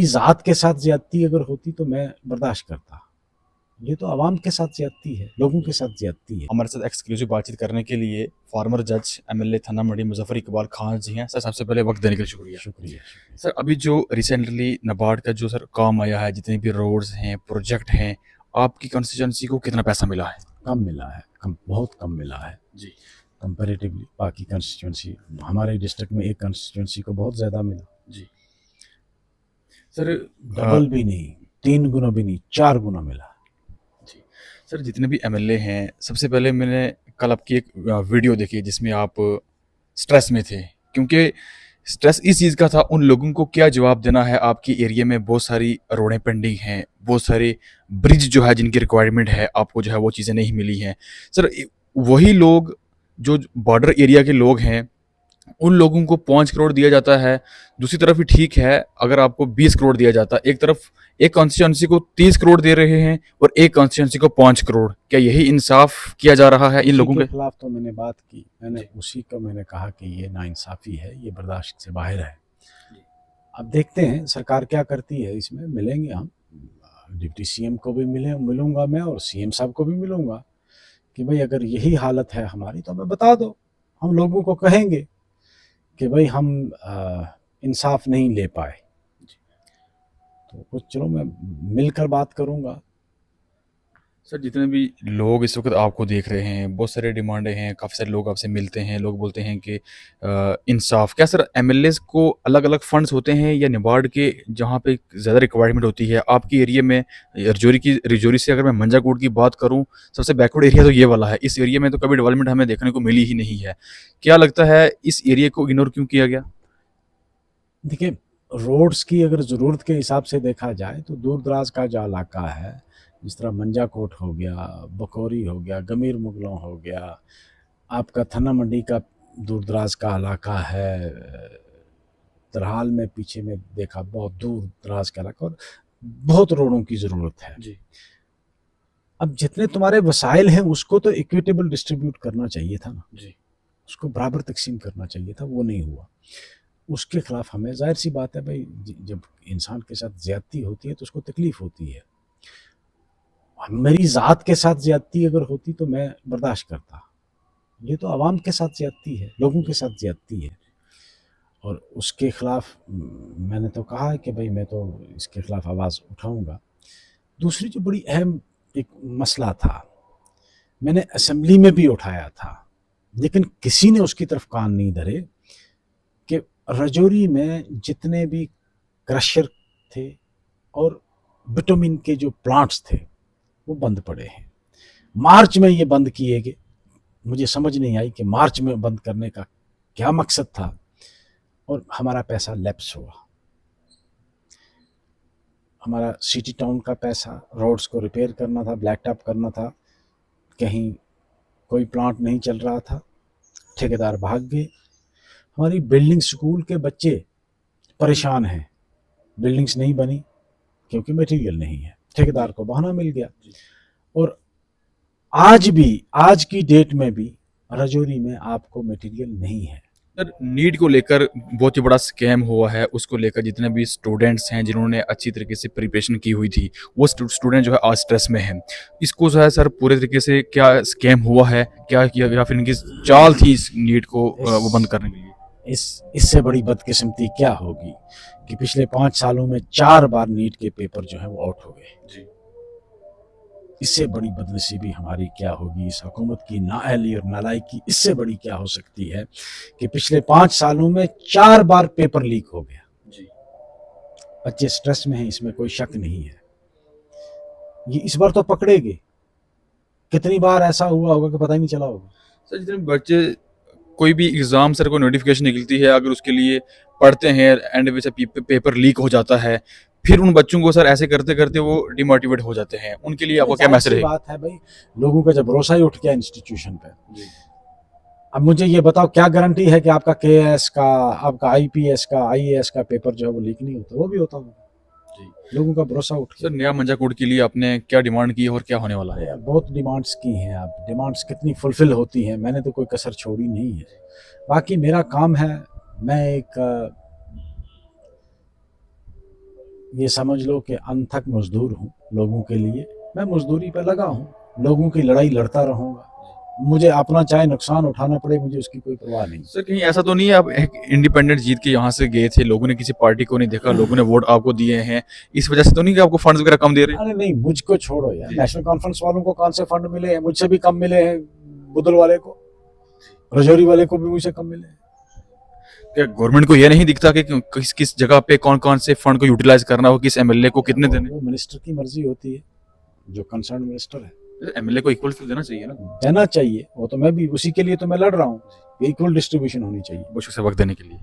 ज़ात के साथ ज़्यादती अगर होती तो मैं बर्दाश्त करता। ये तो आवाम के साथ ज़्यादती है, लोगों के साथ ज़्यादती है। हमारे साथ एक्सक्लूसिव बातचीत करने के लिए फॉर्मर जज एमएलए थाना मंडी मुजफ्फर इकबाल खान जी हैं। सर, सबसे पहले वक्त देने के लिए शुक्रिया। शुक्रिया। सर, अभी जो रिसेंटली नाबार्ड का जो सर काम आया है, जितने भी रोड्स हैं, प्रोजेक्ट हैं, आपकी कंस्टिट्यूंसी को कितना पैसा मिला है? कम मिला है, बहुत कम मिला है जी। कंपैरेटिवली बाकी कंस्टिट्यूंसी। हमारे डिस्ट्रिक्ट में एक कंस्टिट्यूंसी को बहुत ज़्यादा मिला। जी। सर, डबल भी नहीं, 3 गुना भी नहीं, 4 गुना मिला। जी। सर, जितने भी एमएलए हैं, सबसे पहले मैंने कल आपकी एक वीडियो देखी जिसमें आप स्ट्रेस में थे, क्योंकि स्ट्रेस इस चीज़ का था, उन लोगों को क्या जवाब देना है। आपकी एरिया में बहुत सारी रोडें पेंडिंग हैं, बहुत सारे ब्रिज जो है जिनकी रिक्वायरमेंट है, आपको जो है वो चीज़ें नहीं मिली हैं। सर, वही लोग जो बॉर्डर एरिया के लोग हैं, उन लोगों को 5 करोड़ दिया जाता है। दूसरी तरफ भी ठीक है, अगर आपको 20 करोड़ दिया जाता, एक तरफ एक कॉन्स्टिट्यूंसी को 30 करोड़ दे रहे हैं और एक कॉन्स्टिट्यूंसी को 5 करोड़। क्या यही इंसाफ किया जा रहा है इन उसी लोगों के के? खिलाफ तो मैंने बात की, उसी का मैंने कहा कि ये नाइंसाफ़ी है, ये बर्दाश्त से बाहर है। अब देखते हैं सरकार क्या करती है इसमें। मिलेंगे हम, डिप्टी सीएम को भी मिलूंगा मैं, और सीएम साहब को भी मिलूंगा कि भाई अगर यही हालत है हमारी तो हमें बता दो। हम लोगों को कहेंगे कि भाई हम इंसाफ नहीं ले पाए। तो कुछ चलो, मैं मिलकर बात करूंगा। सर, जितने भी लोग इस वक्त आपको देख रहे हैं, बहुत सारे डिमांडें हैं, काफ़ी सारे लोग आपसे मिलते हैं, लोग बोलते हैं कि इंसाफ क्या। सर, एमएलएस को अलग अलग फंड्स होते हैं या निबार्ड के जहाँ पे ज़्यादा रिक्वायरमेंट होती है? आपकी एरिया में रजौरी से अगर मैं मंजाकोट की बात करूँ, सबसे बैकवर्ड एरिया तो ये वाला है। इस एरिया में तो कभी डेवलपमेंट हमें देखने को मिली ही नहीं है। क्या लगता है इस एरिया को इग्नोर क्यों किया गया? देखिए, रोड्स की अगर ज़रूरत के हिसाब से देखा जाए तो दूर दराज का जो इलाका है, जिस तरह मंजाकोट हो गया, बकौरी हो गया, गमीर मुगलों हो गया, आपका थाना मंडी का दूर दराज का इलाका है, तरहाल में पीछे में देखा बहुत दूर दराज का इलाका, और बहुत रोडों की ज़रूरत है। जी। अब जितने तुम्हारे वसाइल हैं उसको तो इक्विटेबल डिस्ट्रीब्यूट करना चाहिए था ना, जी। उसको बराबर तकसीम करना चाहिए था, वो नहीं हुआ। उसके खिलाफ हमें, जाहिर सी बात है भाई, जब इंसान के साथ ज्यादती होती है तो उसको तकलीफ होती है। मेरी ज़ात के साथ ज्यादती अगर होती तो मैं बर्दाश्त करता। ये तो आवाम के साथ ज्यादती है, लोगों के साथ ज्यादती है, और उसके खिलाफ मैंने तो कहा है कि भाई मैं तो इसके खिलाफ आवाज़ उठाऊंगा। दूसरी जो बड़ी अहम एक मसला था, मैंने असेंबली में भी उठाया था, लेकिन किसी ने उसकी तरफ कान नहीं धरे, कि रजौरी में जितने भी क्रशर थे और विटामिन के जो प्लांट्स थे वो बंद पड़े हैं। मार्च में ये बंद किए गए। मुझे समझ नहीं आई कि मार्च में बंद करने का क्या मकसद था, और हमारा पैसा लैप्स हुआ। हमारा सिटी टाउन का पैसा, रोड्स को रिपेयर करना था, ब्लैक टॉप करना था, कहीं कोई प्लांट नहीं चल रहा था, ठेकेदार भाग गए। हमारी बिल्डिंग, स्कूल के बच्चे परेशान हैं, बिल्डिंग्स नहीं बनी क्योंकि मटेरियल नहीं है, ठेकेदार को बहाना मिल गया। और आज भी, आज की डेट में भी रजौरी में आपको मटेरियल नहीं है। सर, नीट को लेकर बहुत ही बड़ा स्कैम हुआ है। उसको लेकर जितने भी स्टूडेंट्स हैं जिन्होंने अच्छी तरीके से प्रिपरेशन की हुई थी, वो स्टूडेंट जो है आज स्ट्रेस में है। इसको जो है सर पूरे तरीके से क्या स्कैम हुआ है, क्या किया, या फिर इनकी चाल थी इस नीट को वो बंद करने के लिए? इससे बड़ी बदकिस्मती क्या होगी कि पिछले 5 सालों में 4 बार नीट के पेपर जो है वो आउट हो गए। जी। इससे बड़ी बदनसीबी हमारी क्या होगी, इस हुकूमत की नाअहली और नालायकी इससे बड़ी क्या हो सकती है कि पिछले 5 सालों में 4 बार पेपर लीक हो गया। जी। बच्चे स्ट्रेस में हैं, इसमें कोई शक नहीं है। ये इस बार तो पकड़े गए, कितनी बार ऐसा हुआ होगा कि पता ही नहीं चला होगा। सर, जितने बच्चे कोई भी एग्ज़ाम सर को नोटिफिकेशन निकलती है, अगर उसके लिए पढ़ते हैं, एंड में से पेपर लीक हो जाता है, फिर उन बच्चों को सर ऐसे करते करते वो डिमोटिवेट हो जाते हैं। उनके लिए आपको क्या जाहिर मैसेज सी है? बात है भाई, लोगों का जब भरोसा ही उठ गया इंस्टीट्यूशन पे। जी। अब मुझे ये बताओ, क्या गारंटी है कि आपका केएएस का, आपका आईपीएस का, आईएएस का पेपर जो है वो लीक नहीं होता? वो भी होता होगा। जी। लोगों का भरोसा उठ सर, गया। नया मंजाकोट के लिए आपने क्या डिमांड की है और क्या होने वाला है? अरे यार, बहुत डिमांड्स की हैं। अब डिमांड्स कितनी फुलफिल होती हैं, मैंने तो कोई कसर छोड़ी नहीं है। बाकी मेरा काम है, मैं एक ये समझ लो कि अनथक मजदूर हूँ लोगों के लिए, मैं मजदूरी पे लगा हूँ, लोगों की लड़ाई लड़ता रहूँगा, मुझे अपना चाहे नुकसान उठाना पड़े, मुझे उसकी कोई परवाह नहीं। सर कहीं ऐसा तो नहीं है आप एक इंडिपेंडेंट जीत के यहाँ से गए थे, लोगों ने किसी पार्टी को नहीं देखा, लोगों ने वोट आपको दिए हैं, इस वजह से तो नहीं कि आपको फंड्स वगैरह कम दे रहे हैं? अरे नहीं, मुझको छोड़ो यार, नेशनल कॉन्फ्रेंस वालों को कौन से फंड मिले हैं? मुझसे भी कम मिले हैं, बुदल वाले को, रजौरी वाले को भी मुझसे कम मिले हैं। क्या गवर्नमेंट को ये नहीं दिखता कि किस किस जगह पे कौन कौन से फंड को यूटिलाइज करना हो, किस एमएलए को कितने देने? वो मिनिस्टर की मर्जी होती है, जो कंसर्न मिनिस्टर है एमएलए को इक्वल तो देना चाहिए ना। देना चाहिए, वो तो मैं भी उसी के लिए तो मैं लड़ रहा हूँ, इक्वल डिस्ट्रीब्यूशन होनी चाहिए। बहुत शुक्रिया वक्त देने के लिए।